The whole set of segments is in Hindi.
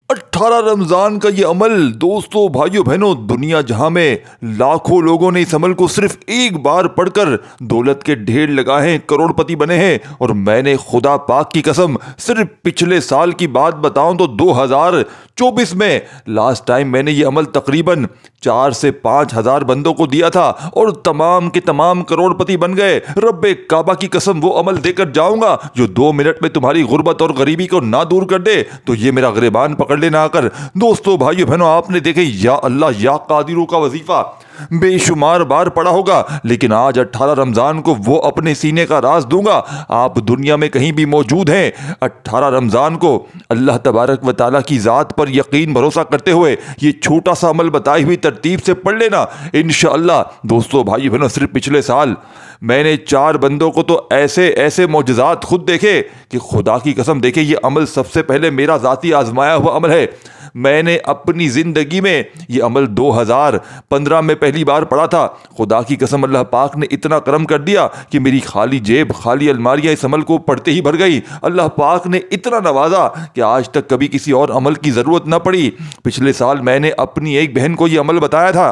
18 रमजान का ये अमल दोस्तों भाइयों बहनों, दुनिया जहां में लाखों लोगों ने इस अमल को सिर्फ एक बार पढ़कर दौलत के ढेर लगाए हैं, करोड़पति बने हैं। और मैंने खुदा पाक की कसम सिर्फ पिछले साल की बात बताऊं तो 2024 में लास्ट टाइम मैंने ये अमल तकरीबन 4 से 5 हजार बंदों को दिया था और तमाम के तमाम करोड़पति बन गए। रब्बे काबा की कसम वो अमल देकर जाऊंगा जो 2 मिनट में तुम्हारी गुर्बत और गरीबी को ना दूर कर दे। तो ये मेरा गिरबान पकड़ लेना आकर। दोस्तों भाइयों बहनों, आपने देखे या अल्लाह या कादिरों का वजीफा बेशुमार बार पढ़ा होगा, लेकिन आज 18 रमजान को वो अपने सीने का राज दूंगा। आप दुनिया में कहीं भी मौजूद हैं, 18 रमजान को अल्लाह तबारक व ताला की जात पर यकीन भरोसा करते हुए ये छोटा सा अमल बताई हुई तरतीब से पढ़ लेना इंशाअल्लाह। दोस्तों भाई बहनों, सिर्फ पिछले साल मैंने 4 बंदों को तो ऐसे ऐसे मौजज़ात खुद देखे कि खुदा की कसम देखे ये अमल सबसे पहले मेरा ज़ाती आजमाया हुआ अमल है। मैंने अपनी ज़िंदगी में ये अमल 2015 में पहली बार पढ़ा था। खुदा की कसम अल्लाह पाक ने इतना करम कर दिया कि मेरी खाली जेब खाली अलमारियाँ इस अमल को पढ़ते ही भर गई। अल्लाह पाक ने इतना नवाजा कि आज तक कभी किसी और अमल की ज़रूरत ना पड़ी। पिछले साल मैंने अपनी एक बहन को ये अमल बताया था।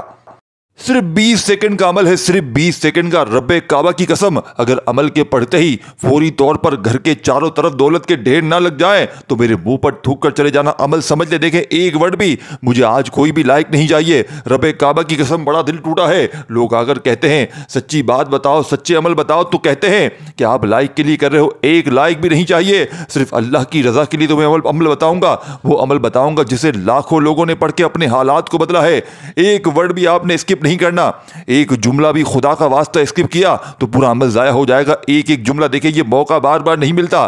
सिर्फ 20 सेकंड का अमल है, सिर्फ 20 सेकंड का। रब्बे काबा की कसम अगर अमल के पढ़ते ही फौरी तौर पर घर के चारों तरफ दौलत के ढेर ना लग जाए तो मेरे मुंह पर थूक कर चले जाना। अमल समझ ले। देखें, एक वर्ड भी मुझे आज कोई भी लाइक नहीं चाहिए। रब्बे काबा की कसम बड़ा दिल टूटा है। लोग अगर कहते हैं सच्ची बात बताओ, सच्चे अमल बताओ, तो कहते हैं कि आप लाइक के लिए कर रहे हो। एक लाइक भी नहीं चाहिए, सिर्फ अल्लाह की रजा के लिए तो मैं अमल बताऊंगा। वो अमल बताऊंगा जिसे लाखों लोगों ने पढ़ के अपने हालात को बदला है। एक वर्ड भी आपने स्किप नहीं करना। एक जुमला भी खुदा का वास्ता स्किप किया तो पूरा अमल जाया हो जाएगा। एक एक जुमला। देखिए, ये मौका बार बार नहीं मिलता।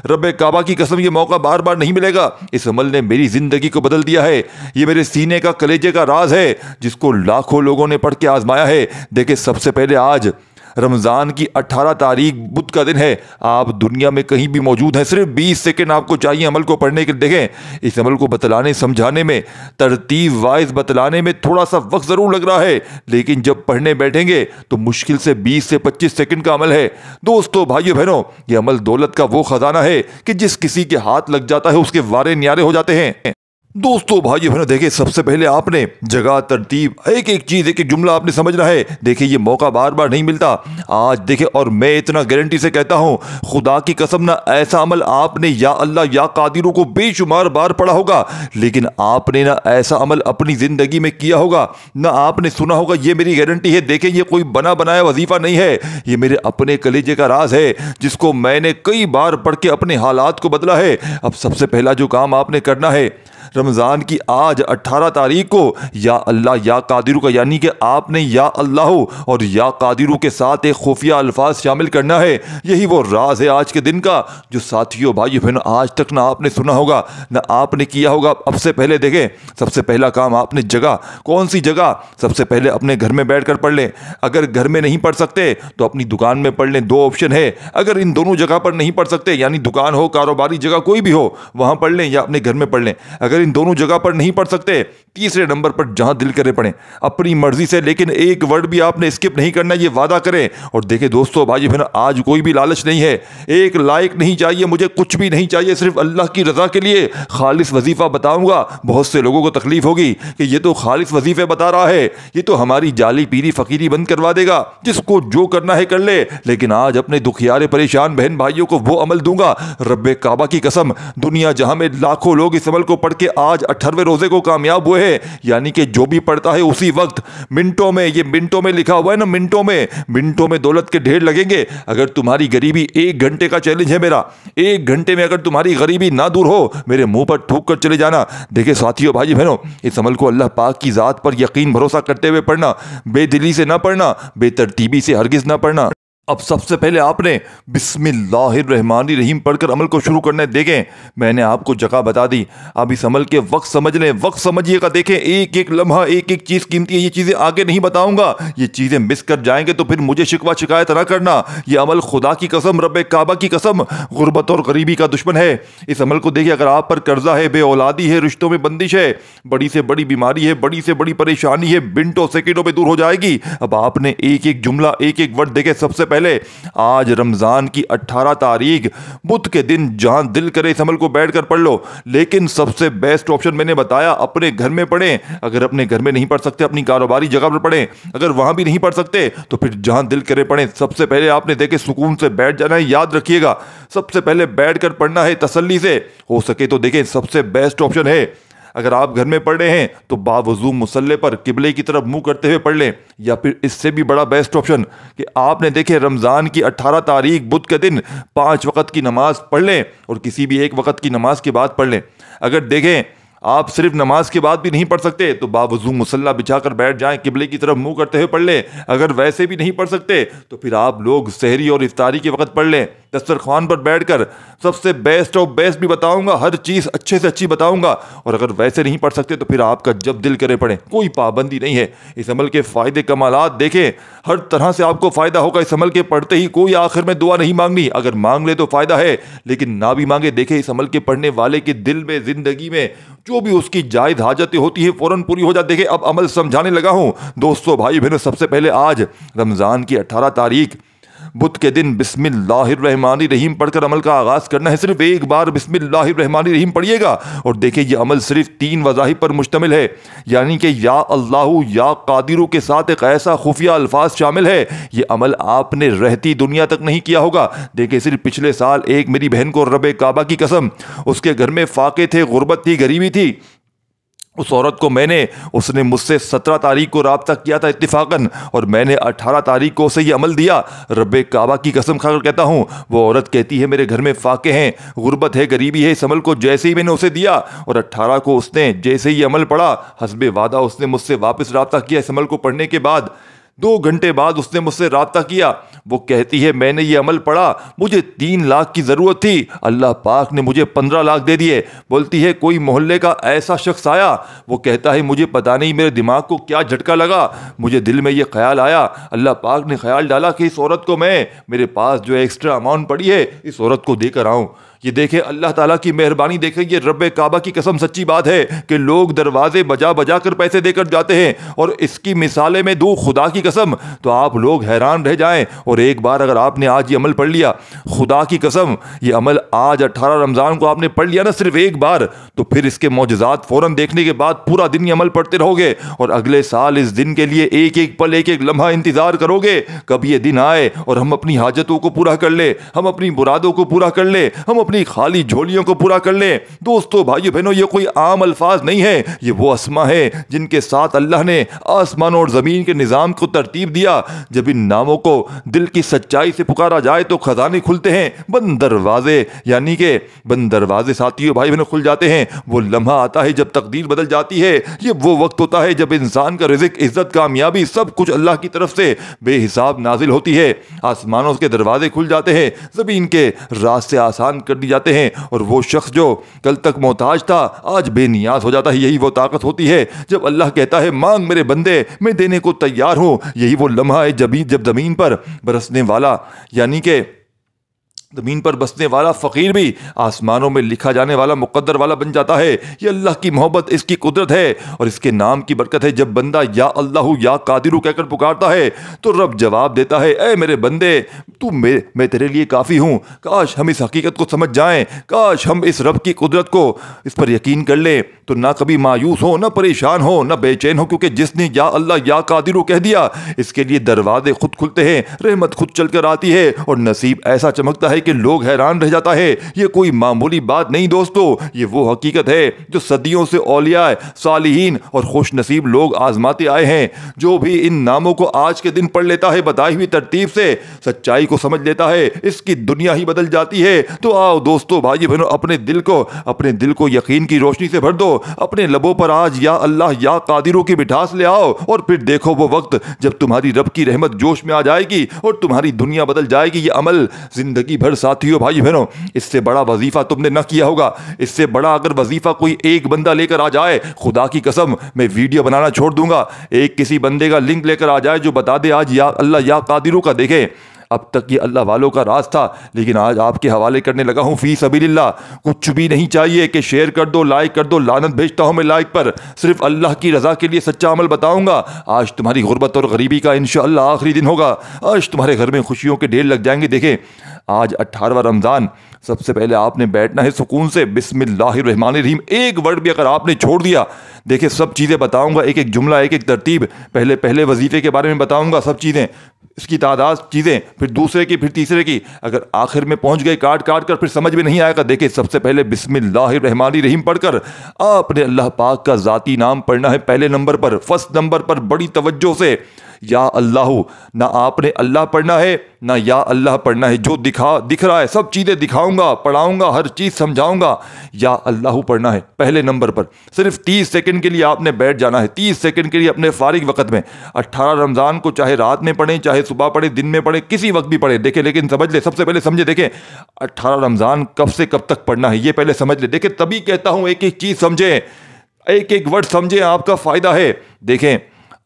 रब्बे काबा की कसम ये मौका बार बार नहीं मिलेगा। इस अमल ने मेरी जिंदगी को बदल दिया है। ये मेरे सीने का कलेजे का राज है जिसको लाखों लोगों ने पढ़ के आजमाया है। देखिए, सबसे पहले आज रमज़ान की 18 तारीख बुध का दिन है। आप दुनिया में कहीं भी मौजूद हैं, सिर्फ 20 सेकंड आपको चाहिए अमल को पढ़ने के लिए। देखें, इस अमल को बतलाने समझाने में, तरतीब वाइज बतलाने में थोड़ा सा वक्त ज़रूर लग रहा है, लेकिन जब पढ़ने बैठेंगे तो मुश्किल से 20 से 25 सेकंड का अमल है। दोस्तों भाइयों बहनों, ये अमल दौलत का वो खजाना है कि जिस किसी के हाथ लग जाता है उसके वारे न्यारे हो जाते हैं। दोस्तों भाइयों बहनों, देखिए, सबसे पहले आपने जगह, तरतीब, एक एक चीज, एक एक जुमला आपने समझना है। देखिए, ये मौका बार बार नहीं मिलता। आज देखिए, और मैं इतना गारंटी से कहता हूं, खुदा की कसम ना ऐसा अमल आपने या अल्लाह या कादिरों को बेशुमार बार पढ़ा होगा, लेकिन आपने ना ऐसा अमल अपनी जिंदगी में किया होगा, ना आपने सुना होगा। ये मेरी गारंटी है। देखिए, ये कोई बना बनाया वजीफा नहीं है, ये मेरे अपने कलेजे का राज है जिसको मैंने कई बार पढ़ के अपने हालात को बदला है। अब सबसे पहला जो काम आपने करना है, रमज़ान की आज 18 तारीख को या अल्लाह या कादिरू का, यानी कि आपने या अल्लाह और या कादिरू के साथ एक खुफिया अल्फाज शामिल करना है। यही वो राज है आज के दिन का जो साथियों भाइयों बहनों आज तक ना आपने सुना होगा ना आपने किया होगा। अब से पहले देखें, सबसे पहला काम आपने जगह, कौन सी जगह? सबसे पहले अपने घर में बैठ कर पढ़ लें। अगर घर में नहीं पढ़ सकते तो अपनी दुकान में पढ़ लें। 2 ऑप्शन है। अगर इन दोनों जगह पर नहीं पढ़ सकते, यानी दुकान हो, कारोबारी जगह कोई भी हो, वहां पढ़ लें या अपने घर में पढ़ लें। अगर इन दोनों जगह पर नहीं पढ़ सकते, तीसरे नंबर पर जहां दिल करे पढ़ें अपनी मर्जी से, लेकिन एक वर्ड भी आपने स्किप नहीं करना, ये वादा करें। और देखिए दोस्तों भाई बहन, आज कोई भी लालच नहीं है, एक लाइक नहीं चाहिए, मुझे कुछ भी नहीं चाहिए, सिर्फ अल्लाह की रजा के लिए खालिस वजीफा बताऊंगा। बहुत से लोगों को तकलीफ होगी कि ये तो खालिस वजीफे बता रहा है, ये तो हमारी जाली पीरी फकीरी बंद करवा देगा, जिसको जो करना है कर ले। लेकिन आज अपने दुखियारे परेशान बहन भाइयों को वो अमल दूंगा। रब्बे काबा की कसम, दुनिया जहां में लाखों लोग इस अमल को पढ़ के आज 18वें रोजे को कामयाब हुए हैं, यानी कि जो भी पढ़ता है उसी वक्त मिनटों में, ये मिनटों में लिखा हुआ है ना, मिनटों में दौलत के ढेर लगेंगे। अगर तुम्हारी गरीबी, 1 घंटे का चैलेंज है मेरा, 1 घंटे में अगर तुम्हारी गरीबी ना दूर हो, मेरे मुंह पर थूक कर चले जाना। देखिए साथियों भाई बहनों, इस अमल को अल्लाह पाक की जात पर यकीन भरोसा करते हुए पढ़ना, बेदिली से ना पढ़ना, बेतरतीबी से हरगिज ना पढ़ना। अब सबसे पहले आपने बिस्मिल्लाहिर्रहमानिर्रहीम पढ़कर अमल को शुरू करना है। देखें, मैंने आपको जगह बता दी, अब इस अमल के वक्त समझ लें, वक्त समझिएगा। देखें, एक एक लम्हा, एक एक चीज़ कीमती है। ये चीज़ें आगे नहीं बताऊंगा, ये चीज़ें मिस कर जाएंगे तो फिर मुझे शिकवा शिकायत ना करना। ये अमल खुदा की कसम, रब्बे काबा की कसम, गुर्बत और गरीबी का दुश्मन है। इस अमल को देखिए, अगर आप पर कर्जा है, बे औलादी है, रिश्तों में बंदिश है, बड़ी से बड़ी बीमारी है, बड़ी से बड़ी परेशानी है, मिनटों सेकंडों में दूर हो जाएगी। अब आपने एक एक जुमला, एक एक वर्ड देखे। सबसे पहले आज रमज़ान की 18 तारीख बुध के दिन जहां दिल करे इस अमल को बैठ कर पढ़ लो। लेकिन सबसे बेस्ट ऑप्शन मैंने बताया, अपने घर में पढ़ें। अगर अपने घर में नहीं पढ़ सकते अपनी कारोबारी जगह पर पढ़ें, अगर वहां भी नहीं पढ़ सकते तो फिर जहां दिल करे पढ़ें। सबसे पहले आपने देखे सुकून से बैठ जाना है, याद रखिएगा सबसे पहले बैठ कर पढ़ना है तसल्ली से। हो सके तो देखें सबसे बेस्ट ऑप्शन है, अगर आप घर में पढ़ रहे हैं तो बावजू मुसल्ले पर किबले की तरफ मुंह करते हुए पढ़ लें, या फिर इससे भी बड़ा बेस्ट ऑप्शन कि आपने देखे रमज़ान की 18 तारीख बुध के दिन 5 वक़्त की नमाज पढ़ लें और किसी भी एक वक़्त की नमाज के बाद पढ़ लें। अगर देखें आप सिर्फ नमाज के बाद भी नहीं पढ़ सकते तो बावजू मुसल्ला बिछाकर बैठ जाएं, किबले की तरफ मुंह करते हुए पढ़ लें। अगर वैसे भी नहीं पढ़ सकते तो फिर आप लोग सहरी और इफ्तारी के वक्त पढ़ लें दस्तरखान पर बैठकर। सबसे बेस्ट ऑफ बेस्ट भी बताऊंगा, हर चीज़ अच्छे से अच्छी बताऊंगा। और अगर वैसे नहीं पढ़ सकते तो फिर आपका जब दिल करे पढ़ें, कोई पाबंदी नहीं है। इस अमल के फ़ायदे कमालात देखें, हर तरह से आपको फ़ायदा होगा इस अमल के पढ़ते ही। कोई आखिर में दुआ नहीं मांगनी, अगर मांग ले तो फ़ायदा है, लेकिन ना भी मांगे देखें इस अमल के पढ़ने वाले के दिल में ज़िंदगी में जो भी उसकी जायज़ हाजतें होती हैं फ़ौरन पूरी हो जाती। देखिए अब अमल समझाने लगा हूँ दोस्तों भाई बहनों। सबसे पहले आज रमज़ान की 18 तारीख बुध के दिन बिस्मिल्लाहिर्रहमानिर्रहीम पढ़कर अमल का आगाज़ करना है। सिर्फ एक बार बिस्मिल्लाहिर्रहमानिर्रहीम पढ़िएगा और देखिए ये अमल सिर्फ 3 वज़ाहिब पर मुश्तमिल है, यानी कि या अल्लाहु या कादिरू के साथ एक ऐसा खुफिया अल्फाज शामिल है। ये अमल आपने रहती दुनिया तक नहीं किया होगा। देखिए सिर्फ पिछले साल एक मेरी बहन को रब काबा की कसम, उसके घर में फाके थे, गुर्बत थी, गरीबी थी। उस औरत को उसने मुझसे 17 तारीख को राब्ता किया था इत्तिफाकन, और मैंने 18 तारीख को उसे ये अमल दिया। रब्बे काबा की कसम खाकर कहता हूँ, वो औरत कहती है मेरे घर में फाके हैं, गुर्बत है, गरीबी है। इस अमल को जैसे ही मैंने उसे दिया और 18 को उसने जैसे ही अमल पढ़ा, हस्बे वादा उसने मुझसे वापस राब्ता किया। इस अमल को पढ़ने के बाद 2 घंटे बाद उसने मुझसे राब्ता किया। वो कहती है मैंने ये अमल पढ़ा, मुझे 3 लाख की ज़रूरत थी, अल्लाह पाक ने मुझे 15 लाख दे दिए। बोलती है कोई मोहल्ले का ऐसा शख्स आया, वो कहता है मुझे पता नहीं मेरे दिमाग को क्या झटका लगा, मुझे दिल में ये ख्याल आया, अल्लाह पाक ने ख्याल डाला कि इस औरत को मेरे पास जो एक्स्ट्रा अमाउंट पड़ी है इस औरत को देकर आऊँ। ये देखें अल्लाह ताला की मेहरबानी, देखें ये रब्बे काबा की कसम सच्ची बात है कि लोग दरवाजे बजा बजा कर पैसे देकर जाते हैं। और इसकी मिसालें मैं दूँ खुदा की कसम तो आप लोग हैरान रह जाएं। और एक बार अगर आपने आज ये अमल पढ़ लिया, खुदा की कसम ये अमल आज 18 रमज़ान को आपने पढ़ लिया ना सिर्फ एक बार, तो फिर इसके मौजज़ात फ़ौरन देखने के बाद पूरा दिन ये अमल पढ़ते रहोगे और अगले साल इस दिन के लिए एक एक पल एक एक लम्हा इंतज़ार करोगे कब ये दिन आए और हम अपनी हाजतों को पूरा कर ले, हम अपनी मुरादों को पूरा कर ले, हम अपनी खाली झोलियों को पूरा कर ले। दोस्तों भाइयों बहनों, ये कोई आम अल्फाज नहीं है, ये वो अस्मा है जिनके साथ अल्लाह ने आसमान और ज़मीन के निज़ाम को तरतीब दिया। जब इन नामों को दिल की सच्चाई से पुकारा जाए तो खजाने खुलते हैं, बंद दरवाजे यानी कि बंद दरवाजे साथियों भाई बहनों खुल जाते हैं। वो लम्हा आता है जब तकदीर बदल जाती है, ये वो वक्त होता है जब इंसान का रिज़्क, इज्जत, कामयाबी सब कुछ अल्लाह की तरफ से बेहिसाब नाजिल होती है। आसमानों के दरवाजे खुल जाते हैं, ज़मीन के रास्ते आसान कर दिए जाते हैं और वो शख्स जो कल तक मोहताज था आज बेनियाज हो जाता है। यही वो ताकत होती है जब अल्लाह कहता है मांग मेरे बंदे, मैं देने को तैयार हूं। यही वो लम्हा है जब ज़मीन पर बरसने वाला यानी कि ज़मीन पर बसने वाला फ़कीर भी आसमानों में लिखा जाने वाला मुक़द्दर वाला बन जाता है। ये अल्लाह की मोहब्बत, इसकी कुदरत है और इसके नाम की बरकत है। जब बंदा या अल्लाहु या कादिरू कहकर पुकारता है तो रब जवाब देता है, ऐ मेरे बंदे मैं तेरे लिए काफ़ी हूँ। काश हम इस हकीकत को समझ जाएं, काश हम इस रब की कुदरत को इस पर यकीन कर लें तो ना कभी मायूस हो, ना परेशान हो, ना बेचैन हो, क्योंकि जिसने या अल्लाह या कादिरू कह दिया इसके लिए दरवाजे खुद खुलते हैं, रहमत खुद चल कर आती है और नसीब ऐसा चमकता है कि लोग हैरान रह जाता है। ये कोई मामूली बात नहीं दोस्तों, ये वो हकीकत है जो सदियों से औलिया, सालिहीन और खुश नसीब लोग आजमाते आए हैं। जो भी इन नामों को आज के दिन पढ़ लेता है बताई हुई तरतीब से, सच्चाई को समझ लेता है, इसकी दुनिया ही बदल जाती है। तो आओ दोस्तों भाई बहनों, अपने दिल को यकीन की रोशनी से भर दो, अपने लबों पर आज या अल्लाह या कादिरों की मिठास ले आओ और फिर देखो वो वक्त जब तुम्हारी रब की रहमत जोश में आ जाएगी और तुम्हारी दुनिया बदल जाएगी। ये अमल जिंदगी भर साथियों भाई बहनों, इससे बड़ा वजीफा तुमने न किया होगा। इससे बड़ा अगर वजीफा कोई एक बंदा लेकर आ जाए, खुदा की कसम मैं वीडियो बनाना छोड़ दूंगा। एक किसी बंदे का लिंक लेकर आ जाए जो बता दे आज या अल्लाह या कादिरों का, देखे अब तक ये अल्लाह वालों का राज था, लेकिन आज आपके हवाले करने लगा हूँ फी सबीलिल्लाह। कुछ भी नहीं चाहिए कि शेयर कर दो, लाइक कर दो, लानत भेजता हूँ मैं लाइक पर, सिर्फ अल्लाह की रज़ा के लिए सच्चा अमल बताऊँगा। आज तुम्हारी गुर्बत और गरीबी का इंशाअल्लाह आखिरी दिन होगा। आज तुम्हारे घर में खुशियों के ढेर लग जाएंगे। देखें, आज 18वां रमज़ान, सबसे पहले आपने बैठना है सुकून से, बिस्मिल्लाहिर्रहमानिर्रहीम। एक वर्ड भी अगर आपने छोड़ दिया, देखिए सब चीज़ें बताऊंगा, एक एक जुमला, एक एक तरतीब, पहले पहले वजीफे के बारे में बताऊंगा, सब चीज़ें, इसकी तादाद चीज़ें, फिर दूसरे की, फिर तीसरे की। अगर आखिर में पहुंच गए काट काट कर, फिर समझ में नहीं आएगा। देखिए, सबसे पहले बिस्मिल्लाहिर्रहमानिर्रहीम पढ़कर आपने अल्लाह पाक का ज़ाती नाम पढ़ना है पहले नंबर पर, फर्स्ट नंबर पर, बड़ी तवज्जो से। या अल्लाहु, ना आपने अल्लाह पढ़ना है ना या अल्लाह पढ़ना है, जो दिख रहा है सब चीज़ें दिखाऊंगा, पढ़ाऊंगा, हर चीज़ समझाऊंगा। या अल्लाहु पढ़ना है पहले नंबर पर। सिर्फ 30 सेकंड के लिए आपने बैठ जाना है, 30 सेकंड के लिए अपने फारिग वक्त में। 18 रमज़ान को चाहे रात में पढ़ें, चाहे सुबह पढ़ें, दिन में पढ़ें, किसी वक्त भी पढ़ें। देखें, लेकिन समझ ले, सबसे पहले समझे। देखें, 18 रमज़ान कब से कब तक पढ़ना है ये पहले समझ ले। देखें, तभी कहता हूँ एक एक चीज़ समझें, एक एक वर्ड समझें, आपका फ़ायदा है। देखें,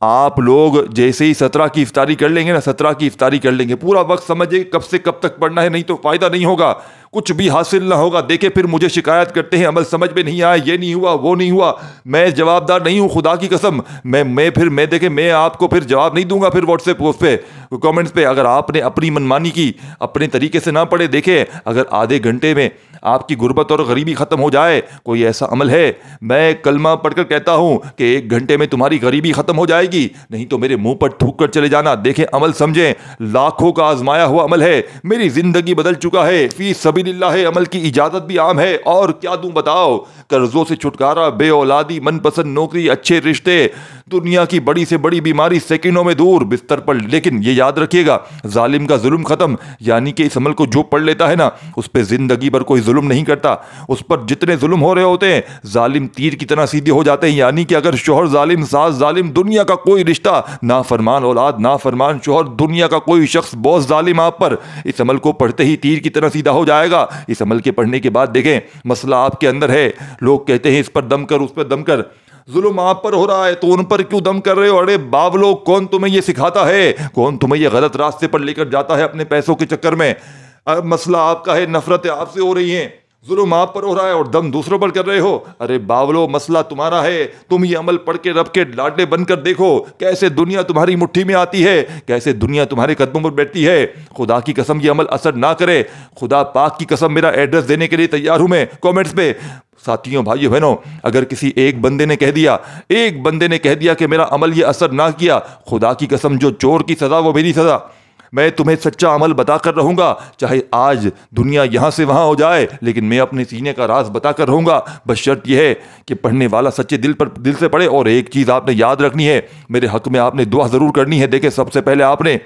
आप लोग जैसे ही 17 की इफ्तारी कर लेंगे ना, 17 की इफ्तारी कर लेंगे, पूरा वक्त समझिए कब से कब तक पढ़ना है, नहीं तो फ़ायदा नहीं होगा, कुछ भी हासिल ना होगा। देखे, फिर मुझे शिकायत करते हैं, अमल समझ में नहीं आया, ये नहीं हुआ, वो नहीं हुआ। मैं जवाबदार नहीं हूँ, खुदा की कसम। मैं आपको फिर जवाब नहीं दूंगा फिर व्हाट्सएप पोस्ट पे, कमेंट्स पे, अगर आपने अपनी मनमानी की, अपने तरीके से ना पढ़े। देखे, अगर आधे घंटे में आपकी गुर्बत और गरीबी ख़त्म हो जाए, कोई ऐसा अमल है, मैं कलमा पढ़कर कहता हूँ कि 1 घंटे में तुम्हारी गरीबी ख़त्म हो जाएगी, नहीं तो मेरे मुंह पर थूक कर चले जाना। देखें, अमल समझें, लाखों का आजमाया हुआ अमल है, मेरी ज़िंदगी बदल चुका है, फी सबीलिल्लाह है, अमल की इजाज़त भी आम है। और क्या दूं बताओ, कर्जों से छुटकारा, बे औलादी, मनपसंद नौकरी, अच्छे रिश्ते, दुनिया की बड़ी से बड़ी बीमारी सेकंडों में दूर, बिस्तर पर। लेकिन ये याद रखिएगा, जालिम का जुल्म ख़त्म, यानी कि इस अमल को जो पढ़ लेता है ना, उस पर ज़िंदगी भर कोई जुल्म नहीं करता। उस पर जितने जुल्म हो रहे होते हैं, जालिम तीर की तरह सीधे हो जाते हैं। यानी कि अगर शोहर जालिम, सास जालिम, दुनिया का कोई रिश्ता, ना फरमान औलाद, ना फरमान शोहर, दुनिया का कोई शख्स बहुत जालिम आप पर, इस अमल को पढ़ते ही तीर की तरह सीधा हो जाएगा। इस अमल के पढ़ने के बाद देखें, मसला आपके अंदर है, लोग कहते हैं इस पर दम कर, उस पर दम कर, जुल्म आप पर हो रहा है तो उन पर क्यों दम कर रहे हो? अरे बावलो, कौन तुम्हें ये सिखाता है? कौन तुम्हें ये गलत रास्ते पर लेकर जाता है अपने पैसों के चक्कर में? मसला आपका है, नफरतें आपसे हो रही हैं, जुल्म आप पर हो रहा है और दम दूसरों पर कर रहे हो। अरे बावलो, मसला तुम्हारा है, तुम ये अमल पढ़ के रब के लाडले बनकर देखो, कैसे दुनिया तुम्हारी मुट्ठी में आती है, कैसे दुनिया तुम्हारे कदमों पर बैठती है। खुदा की कसम ये अमल असर ना करे, खुदा पाक की कसम, मेरा एड्रेस देने के लिए तैयार हूं मैं कमेंट्स पे। साथियों, भाइयों बहनों, अगर किसी एक बंदे ने कह दिया कि मेरा अमल ये असर ना किया, खुदा की कसम, जो चोर की सजा वो मेरी सजा। मैं तुम्हें सच्चा अमल बताकर रहूंगा, चाहे आज दुनिया यहां से वहां हो जाए, लेकिन मैं अपने सीने का राज बताकर रहूंगा। बस शर्त यह है कि पढ़ने वाला सच्चे दिल से पढ़े। और एक चीज़ आपने याद रखनी है, मेरे हक में आपने दुआ ज़रूर करनी है। देखिए, सबसे पहले आपने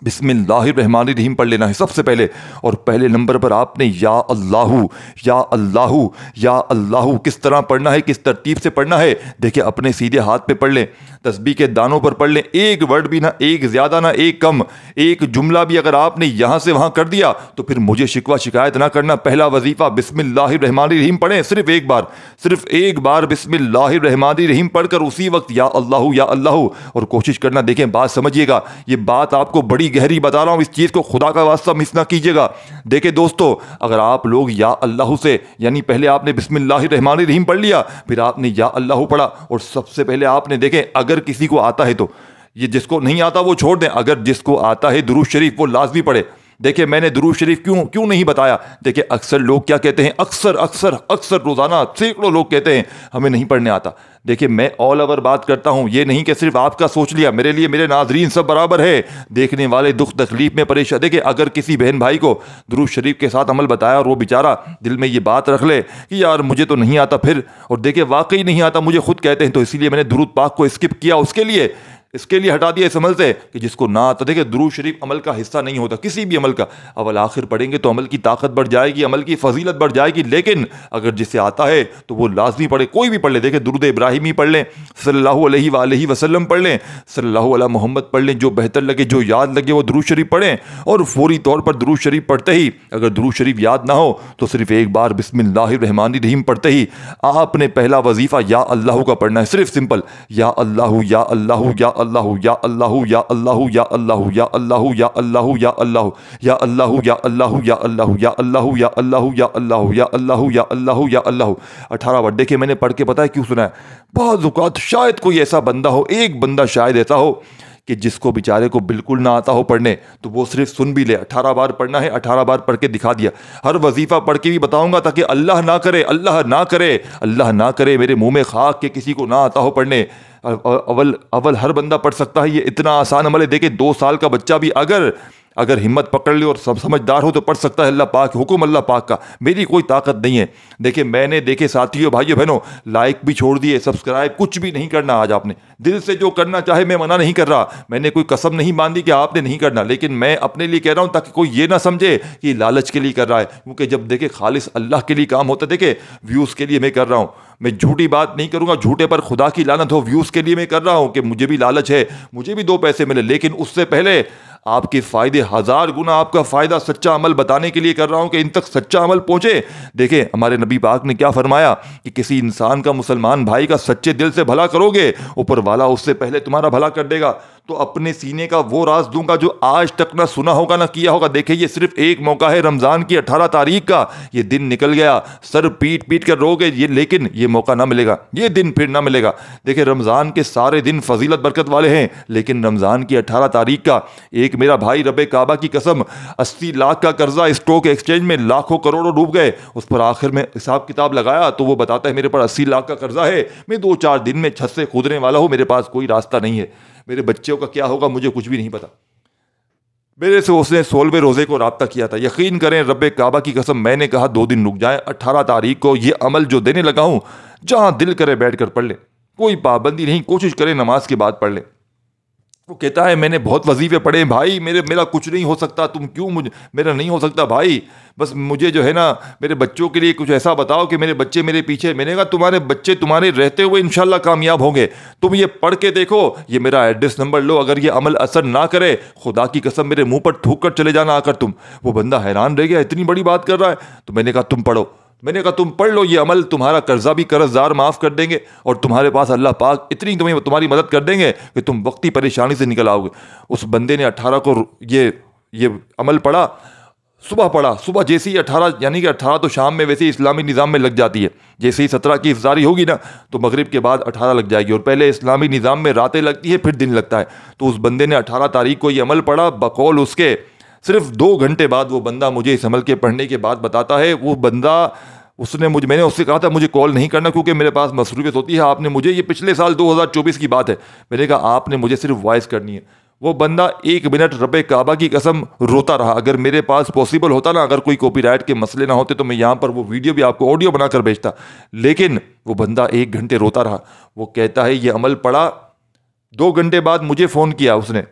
बिस्मिल्लाहिर्रहमानिर्रहीम पढ़ लेना है सबसे पहले, और पहले नंबर पर आपने या अल्लाहू, या अल्लाहू, या अल्लाहू किस तरह पढ़ना है, किस तरतीब से पढ़ना है। देखिए, अपने सीधे हाथ पे पढ़ लें, तस्बीह के दानों पर पढ़ लें, एक वर्ड भी ना एक ज़्यादा ना एक कम, एक जुमला भी अगर आपने यहाँ से वहाँ कर दिया तो फिर मुझे शिकवा शिकायत ना करना। पहला वजीफ़ा बिस्मिल्लाहिर्रहमानिर्रहीम पढ़ें, सिर्फ एक बार बिस्मिल्लाहिर्रहमानिर्रहीम पढ़कर उसी वक्त या अल्लाहू, या अल्लाहू। और कोशिश करना, देखें बात समझिएगा, ये बात आपको बड़ी गहरी बता रहा हूं, इस चीज को खुदा का वास्ता मिस ना कीजिएगा। देखिए दोस्तों, अगर आप लोग या अल्लाह से, यानी पहले आपने बिस्मिल्लाहिर्रहमानिर्रहीम पढ़ लिया, फिर आपने या अल्लाह पढ़ा, और सबसे पहले आपने, देखें, अगर किसी को आता है तो, ये जिसको नहीं आता वो छोड़ दें, अगर जिसको आता है दुरूद शरीफ वो लाजमी पढ़े। देखिए, मैंने दुरूद शरीफ क्यों नहीं बताया। देखिए, अक्सर लोग क्या कहते हैं, अक्सर रोजाना सैकड़ों लोग कहते हैं हमें नहीं पढ़ने आता। देखिए, मैं ऑल ओवर बात करता हूं, ये नहीं कि सिर्फ आपका सोच लिया, मेरे लिए मेरे नाजरीन सब बराबर है, देखने वाले दुख तकलीफ में परेशान। देखिए, अगर किसी बहन भाई को दुरूद शरीफ के साथ अमल बताया और वो बेचारा दिल में ये बात रख ले कि यार मुझे तो नहीं आता, फिर, और देखिए वाकई नहीं आता, मुझे खुद कहते हैं, तो इसीलिए मैंने दुरूद पाक को स्किप किया, इसके लिए हटा दिया इस अमल से कि जिसको ना आता। देखिए, दुरूद शरीफ अमल का हिस्सा नहीं होता, किसी भी अमल का। अवल आखिर पढ़ेंगे तो अमल की ताकत बढ़ जाएगी, अमल की फजीलत बढ़ जाएगी, लेकिन अगर जिसे आता है तो वो लाजमी पढ़े, कोई भी पढ़ ले। देखिए, दुरूद इब्राहिमी पढ़ लें, सल्लल्लाहु अलैहि वसल्लम पढ़ लें, सल्लल्लाहु अला मोहम्मद पढ़ लें, जो बेहतर लगे, जो याद लगे वो दुरूद शरीफ पढ़ें। और फौरी तौर पर दुरूद शरीफ पढ़ते ही, अगर दुरूद शरीफ याद ना हो तो सिर्फ एक बार बिस्मिल्लाहिर्रहमानिर्रहीम पढ़ते ही आपने पहला वजीफा या अल्लाह का पढ़ना है, सिर्फ सिंपल या अल्लाह, या अल्लाह, या अल्लाह या अल्लाह या अल्लाह या अल्लाह या अल्लाह या अल्लाह या अल्लाह या अल्लाह या अल्लाह या अल्लाह या अल्लाह या अल्लाह या अल्लाह या अल्लाह या अल्लाह या अल्लाह 18 बार। देखिए मैंने पढ़ के पता है क्यों सुना है, बहुत औकात शायद कोई ऐसा बंदा हो, एक बंदा शायद ऐसा हो कि जिसको बेचारे को बिल्कुल ना आता हो पढ़ने, तो वो सिर्फ सुन भी ले। 18 बार पढ़ना है, 18 बार पढ़ के दिखा दिया। हर वजीफा पढ़ के भी बताऊंगा ताकि अल्लाह ना करे, अल्लाह ना करे, अल्लाह ना करे मेरे मुंह में खाक के किसी को ना आता हो पढ़ने। अव्वल हर बंदा पढ़ सकता है, ये इतना आसान अमल है। देखिए 2 साल का बच्चा भी अगर हिम्मत पकड़ ले और सब समझदार हो तो पढ़ सकता है। अल्लाह पाक, हुक्म अल्लाह पाक का, मेरी कोई ताकत नहीं है। देखिए मैंने देखे साथियों भाइयों बहनों, लाइक भी छोड़ दिए, सब्सक्राइब कुछ भी नहीं करना। आज आपने दिल से जो करना चाहे, मैं मना नहीं कर रहा, मैंने कोई कसम नहीं बांधी कि आपने नहीं करना, लेकिन मैं अपने लिए कह रहा हूं ताकि कोई ये ना समझे कि लालच के लिए कर रहा है। क्योंकि जब देखे खालिस अल्लाह के लिए काम होता है, देखे व्यूज़ के लिए मैं कर रहा हूँ, मैं झूठी बात नहीं करूंगा, झूठे पर खुदा की लानत हो। व्यूज़ के लिए मैं कर रहा हूं कि मुझे भी लालच है, मुझे भी 2 पैसे मिले, लेकिन उससे पहले आपके फ़ायदे 1000 गुना आपका फ़ायदा सच्चा अमल बताने के लिए कर रहा हूं कि इन तक सच्चा अमल पहुंचे। देखें हमारे नबी पाक ने क्या फरमाया कि किसी इंसान का, मुसलमान भाई का सच्चे दिल से भला करोगे, ऊपर वाला उससे पहले तुम्हारा भला कर देगा। तो अपने सीने का वो राज दूंगा जो आज तक ना सुना होगा ना किया होगा। देखिए ये सिर्फ एक मौका है, रमज़ान की 18 तारीख का। ये दिन निकल गया, सर पीट पीट कर रोगे ये, लेकिन ये मौका ना मिलेगा, ये दिन फिर ना मिलेगा। देखिए रमज़ान के सारे दिन फजीलत बरकत वाले हैं, लेकिन रमज़ान की 18 तारीख का एक मेरा भाई, रब्बे काबा की कसम, 80 लाख का कर्जा स्टॉक एक्सचेंज में लाखों करोड़ों डूब गए। उस पर आखिर में हिसाब किताब लगाया तो वो बताता है मेरे पर 80 लाख का कर्जा है, मैं 2-4 दिन में छत से कूदने वाला हूँ, मेरे पास कोई रास्ता नहीं है। मेरे बच्चों का क्या होगा मुझे कुछ भी नहीं पता। मेरे से उसने 16वें रोज़े को राब्ता किया था। यकीन करें रब्बे काबा की कसम, मैंने कहा 2 दिन रुक जाए, 18 तारीख को ये अमल जो देने लगा हूँ, जहाँ दिल करे बैठ कर पढ़ ले, कोई पाबंदी नहीं, कोशिश करें नमाज के बाद पढ़ ले। वो कहता है मैंने बहुत वजीफे पढ़े भाई, मेरा कुछ नहीं हो सकता, तुम क्यों मेरा नहीं हो सकता भाई, बस मुझे जो है ना मेरे बच्चों के लिए कुछ ऐसा बताओ कि मेरे बच्चे मेरे पीछे। मैंने कहा तुम्हारे बच्चे तुम्हारे रहते हुए इंशाल्लाह कामयाब होंगे, तुम ये पढ़ के देखो, ये मेरा एड्रेस नंबर लो, अगर ये अमल असर ना करे खुदा की कसम मेरे मुंह पर थूक कर चले जाना आकर तुम। वो बंदा हैरान रह गया, इतनी बड़ी बात कर रहा है। तो मैंने कहा तुम पढ़ो, मैंने कहा तुम पढ़ लो, ये अमल तुम्हारा कर्जा भी कर्जदार माफ़ कर देंगे और तुम्हारे पास अल्लाह पाक इतनी तुम्हारी मदद कर देंगे कि तुम वक्ती परेशानी से निकल आओगे। उस बंदे ने 18 को ये अमल पढ़ा, सुबह पढ़ा, सुबह जैसे ही 18 यानी कि 18 तो शाम में वैसे ही इस्लामी निज़ाम में लग जाती है, जैसे ही 17 की इफ्तारी होगी ना तो मगरिब के बाद 18 लग जाएगी, और पहले इस्लामी निज़ाम में रातें लगती है फिर दिन लगता है। तो उस बंदे ने 18 तारीख को ये अमल पढ़ा, बकौल उसके सिर्फ 2 घंटे बाद वो बंदा मुझे इस अमल के पढ़ने के बाद बताता है, वो बंदा मैंने उससे कहा था मुझे कॉल नहीं करना क्योंकि मेरे पास मसरूफियत होती है, आपने मुझे, ये पिछले साल 2024 की बात है, मैंने कहा आपने मुझे सिर्फ वॉइस करनी है। वो बंदा 1 मिनट रब्बे काबा की कसम रोता रहा। अगर मेरे पास पॉसिबल होता ना, अगर कोई कॉपीराइट के मसले ना होते तो मैं यहाँ पर वो वीडियो भी आपको ऑडियो बनाकर भेजता, लेकिन वो बंदा 1 घंटे रोता रहा। वो कहता है ये अमल पढ़ा, 2 घंटे बाद मुझे फ़ोन किया उसने।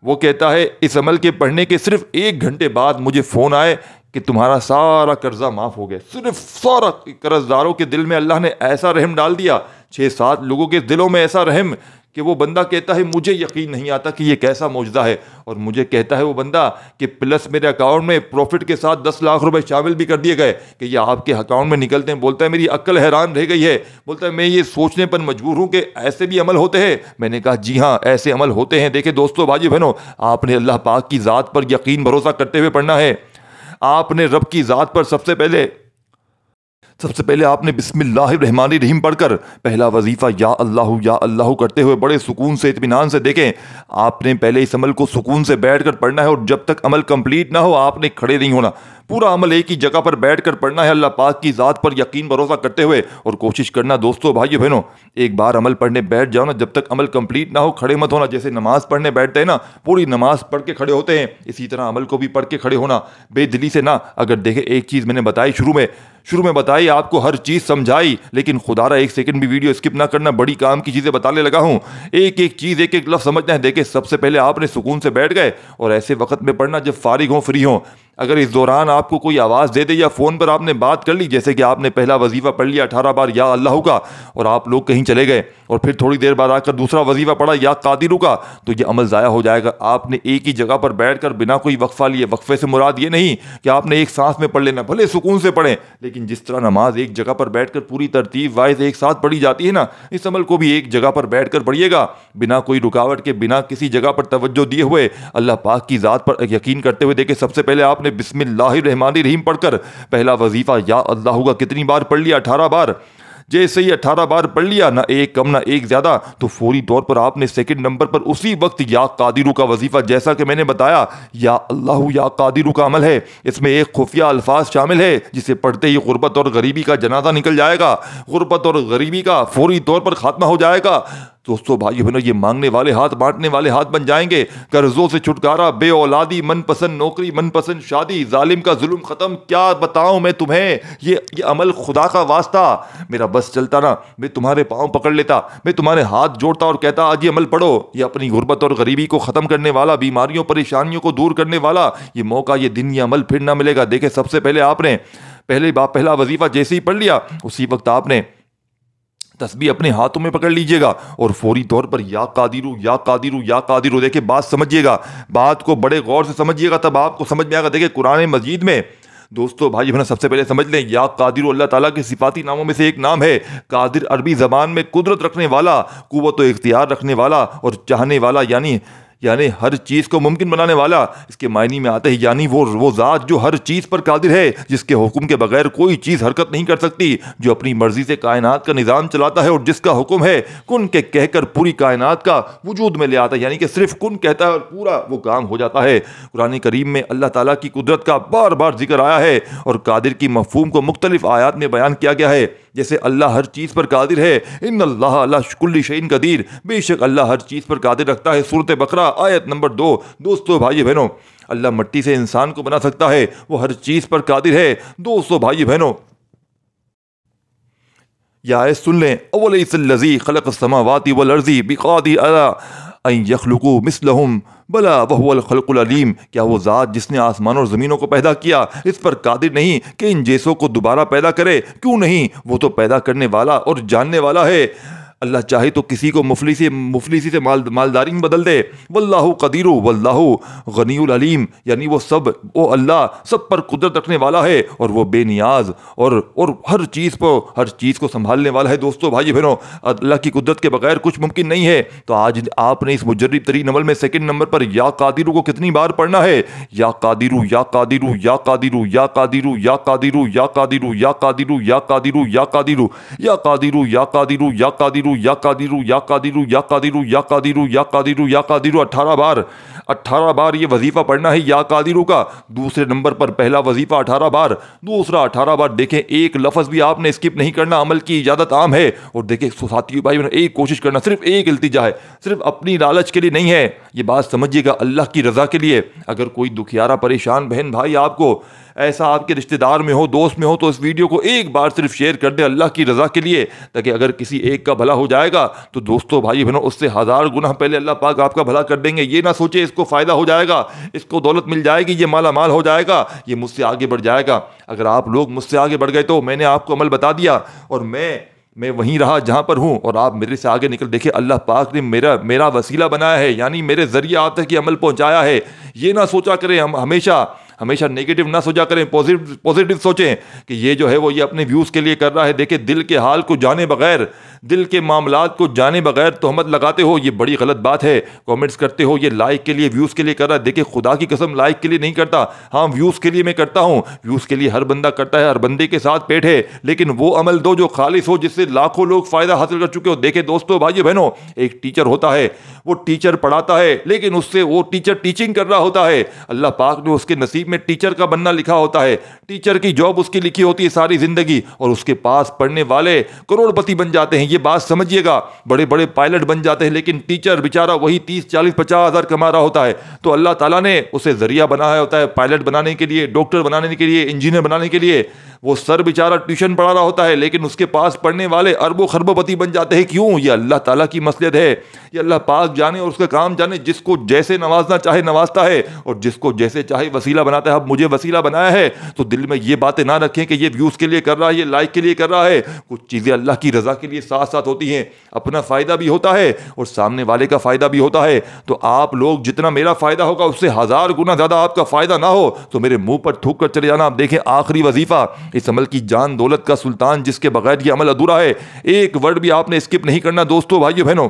वो कहता है इस अमल के पढ़ने के सिर्फ 1 घंटे बाद मुझे फ़ोन आए कि तुम्हारा सारा कर्जा माफ़ हो गया। सिर्फ सारा कर्जदारों के दिल में अल्लाह ने ऐसा रहम डाल दिया, 6-7 लोगों के दिलों में ऐसा रहम कि वो बंदा कहता है मुझे यकीन नहीं आता कि ये कैसा मौजज़ा है। और मुझे कहता है वो बंदा कि प्लस मेरे अकाउंट में प्रॉफिट के साथ 10 लाख रुपए शामिल भी कर दिए गए कि ये आपके अकाउंट में निकलते हैं। बोलता है मेरी अक्ल हैरान रह गई है, बोलता है मैं ये सोचने पर मजबूर हूँ कि ऐसे भी अमल होते हैं। मैंने कहा जी हाँ ऐसे अमल होते हैं। देखे दोस्तों भाई बहनों, आपने अल्लाह पाक की ज़ात पर यकीन भरोसा करते हुए पढ़ना है। आपने रब की ज़ात पर सबसे पहले आपने बिस्मिल्लाहिर्रहमानिर्रहीम पढ़कर पहला वजीफ़ा या अल्लाह करते हुए बड़े सुकून से, इत्मीनान से, देखें आपने पहले इस अमल को सुकून से बैठकर पढ़ना है और जब तक अमल कंप्लीट ना हो आपने खड़े नहीं होना। पूरा अमल एक ही जगह पर बैठकर पढ़ना है अल्लाह पाक की ज़ात पर यकीन भरोसा करते हुए। और कोशिश करना दोस्तों भाइयों बहनों, एक बार अमल पढ़ने बैठ जाओ ना, जब तक अमल कंप्लीट ना हो खड़े मत होना। जैसे नमाज पढ़ने बैठते हैं ना, पूरी नमाज पढ़ के खड़े होते हैं, इसी तरह अमल को भी पढ़ के खड़े होना, बेदिली से ना। अगर देखें एक चीज़ मैंने बताई शुरू में बताई, आपको हर चीज़ समझाई, लेकिन खुदारा 1 सेकंड भी वीडियो स्किप ना करना, बड़ी काम की चीज़ें बताने लगा हूँ। एक एक चीज़, एक एक लफ्ज़ समझना है। देखें सबसे पहले आपने सुकून से बैठ गए और ऐसे वक्त में पढ़ना जब फारिग हों, फ्री हों। अगर इस दौरान आपको कोई आवाज़ दे दे या फ़ोन पर आपने बात कर ली, जैसे कि आपने पहला वजीफ़ा पढ़ लिया 18 बार या अल्लाह का, और आप लोग कहीं चले गए और फिर थोड़ी देर बाद आकर दूसरा वजीफ़ा पढ़ा या कादिरू का, तो ये अमल ज़ाया हो जाएगा। आपने एक ही जगह पर बैठकर बिना कोई वक्फ़ा लिए, वक्फ़े से मुराद ये नहीं कि आपने एक सांस में पढ़ लेना, भले सुकून से पढ़ें, लेकिन जिस तरह नमाज एक जगह पर बैठकर पूरी तरतीब वाइज एक साथ पढ़ी जाती है ना, इस अमल को भी एक जगह पर बैठकर पढ़िएगा, बिना कोई रुकावट के, बिना किसी जगह पर तवज्जो दिए हुए, अल्लाह पाक की ज़ात पर यकीन करते हुए। देखिए, सबसे पहले आपने बिस्मिल्लाहिर्रहमानिर्रहीम पढ़कर पहला वजीफा या अल्लाह का कितनी बार पढ़ लिया? 18 बार। जैसे ही 18 बार पढ़ लिया, ना एक कम ना एक ज्यादा, तो फौरी तौर पर आपने सेकंड नंबर पर उसी वक्त या कादिरू का वजीफा, जैसा कि मैंने बताया या अल्लाह या कादिरू का अमल है, इसमें एक खुफिया अल्फाज शामिल है जिसे पढ़ते ही गुर्बत और गरीबी का जनाजा निकल जाएगा, गुर्बत और गरीबी का फौरी तौर पर खात्मा हो जाएगा। दोस्तों भाइयों बहनों, ये मांगने वाले हाथ बांटने वाले हाथ बन जाएंगे। कर्जों से छुटकारा, बे-औलादी, मनपसंद नौकरी, मनपसंद शादी, जालिम का जुल्म खत्म। क्या बताऊं मैं तुम्हें, ये अमल खुदा का वास्ता, मेरा बस चलता ना, मैं तुम्हारे पांव पकड़ लेता, मैं तुम्हारे हाथ जोड़ता और कहता आज ये अमल पढ़ो। ये अपनी गुर्बत और गरीबी को खत्म करने वाला, बीमारियों परेशानियों को दूर करने वाला ये मौका, ये दिन, ये अमल फिर ना मिलेगा। देखे, सबसे पहले आपने पहला वजीफा जैसे ही पढ़ लिया, उसी वक्त आपने तस्बीह अपने हाथों में पकड़ लीजिएगा और फौरी तौर पर या कादिरू या कादिरू या कादिरू। देखिए, बात समझिएगा, बात को बड़े गौर से समझिएगा, तब आपको समझ में आएगा। देखिए, कुरान मजीद में दोस्तों भाई बहन, सबसे पहले समझ लें, या कादिर अल्लाह ताला के सिफाती नामों में से एक नाम है। कादिर अरबी ज़बान में कुदरत रखने वाला, कुव्वत व इख्तियार रखने वाला और चाहने वाला, यानी हर चीज़ को मुमकिन बनाने वाला। इसके मायने में आता है यानी वो ज़ात जो हर चीज़ पर कादिर है, जिसके हुक्म के बगैर कोई चीज़ हरकत नहीं कर सकती, जो अपनी मर्जी से कायनात का निज़ाम चलाता है और जिसका हुक्म है कुन के कहकर पूरी कायनात का वजूद में ले आता है। यानी कि सिर्फ कुन कहता है और पूरा वो काम हो जाता है। कुरान करीम में अल्लाह ताला की कुदरत का बार बार जिक्र आया है और कादिर की मफ़हूम को मुख्तलिफ आयात में बयान किया गया है। जैसे अल्लाह हर चीज़ पर कादिर है, इन्नल्लाह अला कुल्ली शैइन कदीर, बेशक अल्लाह हर चीज़ पर कादिर रखता है। सूरत बकरा आयत नंबर 2। दोस्तों भाई बहनों, अल्लाह मिट्टी से इंसान को बना सकता है, वो हर चीज़ पर कादिर है। दोस्तों भाई बहनों, या सुन लें, अवलैसल्लज़ी खलक़स समावाति वल अर्ज़ी बिक़ादिर अला अन यख़्लुक़ू मिस्लहुम बला वहुवल खल्क़ुल अलीम। क्या वो ज़ात जिसने आसमान और ज़मीनों को पैदा किया इस पर कादिर नहीं कि इन जैसों को दोबारा पैदा करे? क्यों नहीं, वो तो पैदा करने वाला और जानने वाला है। अल्लाह चाहे तो किसी को मुफलिसी से मालदारी में बदल दे। वल्लाहु कदीरु वल्लाहु गनीउल अलीम, यानी वो अल्लाह सब पर कुदरत रखने वाला है और वो बेनियाज और हर चीज़ को संभालने वाला है। दोस्तों भाई बहनों, अल्लाह की कुदरत के बगैर कुछ मुमकिन नहीं है। तो आज आपने इस मुजर्रिब तरीन अमल में सेकंड नंबर पर या कादिरू को कितनी बार पढ़ना है? या कादिरू या कादिरू या कादिरू या कादिरू या कादिरू या कादिरू या कादिरू या कादिरू या कादिरू या कादिरू या कादिरू या कादिरू या कादिरू या कादिरू या कादिरू या कादिरू या कादिरू या कादिरू 18 बार ये वजीफा पढ़ना है या कादिरू का। दूसरे नंबर पर पहला वजीफा 18 बार, दूसरा 18 बार। देखें, एक लफ्ज़ भी आपने स्किप नहीं करना, अमल की इजाज़त आम है। और देखें साथियों भाई, एक कोशिश करना, सिर्फ एक इल्तिजा है, सिर्फ अपनी लालच के लिए नहीं है, ये बात समझिएगा, अल्लाह की रज़ा के लिए। अगर कोई दुखियारा परेशान बहन भाई आपको ऐसा आपके रिश्तेदार में हो, दोस्त में हो, तो इस वीडियो को एक बार सिर्फ शेयर कर दे अल्लाह की रज़ा के लिए, ताकि अगर किसी एक का भला हो जाएगा तो दोस्तों भाई बहनों उससे 1000 गुना पहले अल्लाह पाक आपका भला कर देंगे। ये ना सोचे इसको फ़ायदा हो जाएगा, इसको दौलत मिल जाएगी, ये माला माल हो जाएगा, ये मुझसे आगे बढ़ जाएगा। अगर आप लोग मुझसे आगे बढ़ गए तो मैंने आपको अमल बता दिया और मैं वहीं रहा जहाँ पर हूँ और आप मेरे से आगे निकल। देखिए, अल्लाह पाक ने मेरा वसीला बनाया है, यानी मेरे ज़रिए आप तक ये अमल पहुँचाया है। ये ना सोचा करें, हम हमेशा नेगेटिव ना सोचा करें, पॉजिटिव सोचें कि ये जो है वो ये अपने व्यूज़ के लिए कर रहा है। देखिए, दिल के हाल को जाने बगैर, दिल के मामलात को जाने बगैर तोहमत लगाते हो, ये बड़ी गलत बात है। कमेंट्स करते हो ये लाइक के लिए, व्यूज़ के लिए कर रहा है। देखिए, खुदा की कसम लाइक के लिए नहीं करता, हाँ व्यूज़ के लिए मैं करता हूँ। व्यूज़ के लिए हर बंदा करता है, हर बंदे के साथ पेट है, लेकिन वो अमल दो जो खालिस हो, जिससे लाखों लोग फ़ायदा हासिल कर चुके हो। देखे दोस्तों भाइयों बहनों, एक टीचर होता है, वो टीचर पढ़ाता है, लेकिन उससे वो टीचर टीचिंग कर रहा होता है। अल्लाह पाक ने उसके नसीब में टीचर का बनना लिखा होता है, टीचर की जॉब उसकी लिखी होती है सारी जिंदगी, और उसके पास पढ़ने वाले करोड़पति बन जाते हैं। ये बात समझिएगा, बड़े बड़े पायलट बन जाते हैं, लेकिन टीचर बेचारा वही 30, 40, 50 हज़ार कमा रहा होता है। तो अल्लाह ताला ने उसे जरिया बनाया होता है पायलट बनाने के लिए, डॉक्टर बनाने के लिए, इंजीनियर बनाने के लिए। वो सर बेचारा ट्यूशन पढ़ा रहा होता है, लेकिन उसके पास पढ़ने वाले अरबों खरबोपति बन जाते हैं। क्यों? ये अल्लाह ताला की मसलियत है, ये अल्लाह पाक जाने और उसका काम जाने। जिसको जैसे नवाजना चाहे नवाजता है और जिसको जैसे चाहे वसीला बनाता है। अब मुझे वसीला बनाया है तो दिल में ये बातें ना रखें कि ये व्यूज़ के लिए कर रहा है, ये लाइक के लिए कर रहा है। कुछ चीज़ें अल्लाह की रज़ा के लिए साथ साथ होती हैं। अपना फ़ायदा भी होता है और सामने वाले का फ़ायदा भी होता है। तो आप लोग जितना मेरा फ़ायदा होगा उससे 1000 गुना ज़्यादा आपका फ़ायदा ना हो तो मेरे मुंह पर थूक कर चले जाना। आप देखें आखिरी वजीफ़ा, इस अमल की जान दौलत का सुल्तान, जिसके बगैर ये अमल अधूरा है। एक वर्ड भी आपने स्किप नहीं करना दोस्तों भाइयों बहनों।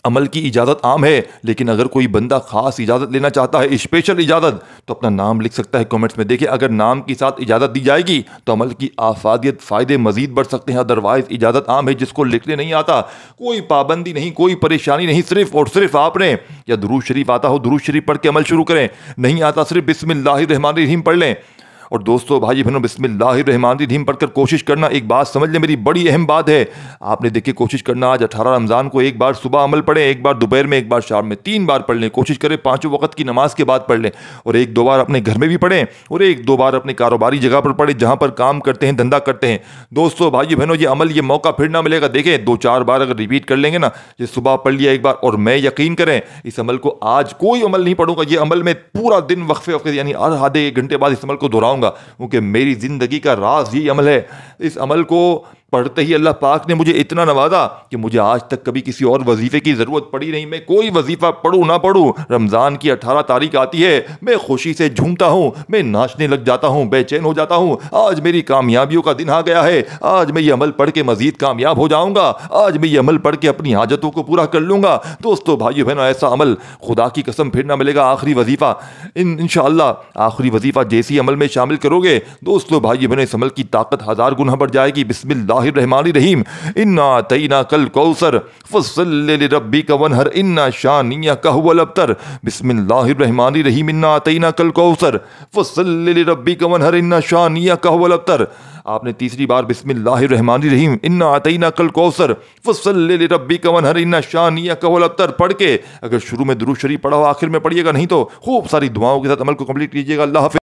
अमल की इजाज़त आम है, लेकिन अगर कोई बंदा ख़ास इजाज़त लेना चाहता है, स्पेशल इजाज़त, तो अपना नाम लिख सकता है कमेंट्स में। देखिए अगर नाम के साथ इजाज़त दी जाएगी तो अमल की आफादियत फ़ायदे मज़ीद बढ़ सकते हैं। अदरवाइज़ इजाज़त आम है, जिसको लिखने नहीं आता, कोई पाबंदी नहीं, कोई परेशानी नहीं, सिर्फ और सिर्फ आपने या दुरूद शरीफ आता हो दुरूद शरीफ पढ़ के अमल शुरू करें, नहीं आता सिर्फ बिस्मिल्लाहिर्रहमानिर्रहीम पढ़ लें। और दोस्तों भाई बहनों बिस्मिल्लाहिर्रहमानिर्रहीम पढ़कर कोशिश करना। एक बात समझ लें, मेरी बड़ी अहम बात है, आपने देखिए कोशिश करना आज 18 रमज़ान को एक बार सुबह अमल पढ़ें, एक बार दोपहर में, एक बार शाम में, 3 बार पढ़ लें। कोशिश करें 5 वक्त की नमाज के बाद पढ़ लें और 1-2 बार अपने घर में भी पढ़ें और 1-2 बार अपने कारोबारी जगह पर पढ़ें जहाँ पर काम करते हैं, धंधा करते हैं। दोस्तों भाई बहनों ये अमल, ये मौका फिर ना मिलेगा। देखें 2-4 बार अगर रिपीट कर लेंगे ना, ये सुबह पढ़ लिया एक बार, और मैं यकीन करें इस अमल को आज कोई अमल नहीं पढ़ूंगा, ये अमल में पूरा दिन वक्फे यानी हर आधे 1 घंटे बाद इस अमल को दोहराऊंगा, क्योंकि मेरी जिंदगी का राज यही अमल है। इस अमल को पढ़ते ही अल्लाह पाक ने मुझे इतना नवाजा कि मुझे आज तक कभी किसी और वजीफे की ज़रूरत पड़ी नहीं। मैं कोई वजीफा पढ़ूँ ना पढ़ूँ, रमज़ान की 18 तारीख आती है, मैं खुशी से झूमता हूँ, मैं नाचने लग जाता हूँ, बेचैन हो जाता हूँ। आज मेरी कामयाबियों का दिन आ गया है, आज मैं ये अमल पढ़ के मज़ीद कामयाब हो जाऊँगा, आज मैं ये अमल पढ़ के अपनी हाजतों को पूरा कर लूँगा। दोस्तों भाइयों बहनों ऐसा अमल खुदा की कसम फिर ना मिलेगा। आखिरी वजीफ़ा इंशाअल्लाह आखिरी वजीफ़ा जैसी अमल में शामिल करोगे दोस्तों भाइयों बहनों, इस अमल की ताकत 1000 गुना बढ़ जाएगी। बिस्मिल्लाहिर्रहमानिर्रहीम, इन्ना अतैना कल कौसर फसल्लि लिरब्बिका वनहर इन्ना शानियका हुवल अब्तर। बिस्मिल्लाहिर्रहमानिर्रहीम, इन्ना अतैना कल कौसर फसल्लि लिरब्बिका वनहर इन्ना शानियका हुवल अब्तर। आपने तीसरी बार बिस्मिल्लाहिर्रहमानिर्रहीम, इन्ना अतैना कल कौसर फसल्लि लिरब्बिका वनहर इन्ना शानियका हुवल अब्तर पढ़ के अगर शुरू में दुरूद शरीफ पढ़ा हो आखिर में पढ़िएगा, नहीं तो खूब सारी दुआओं के साथ अमल को कंप्लीट कीजिएगा। अल्लाह हाफ़िज़।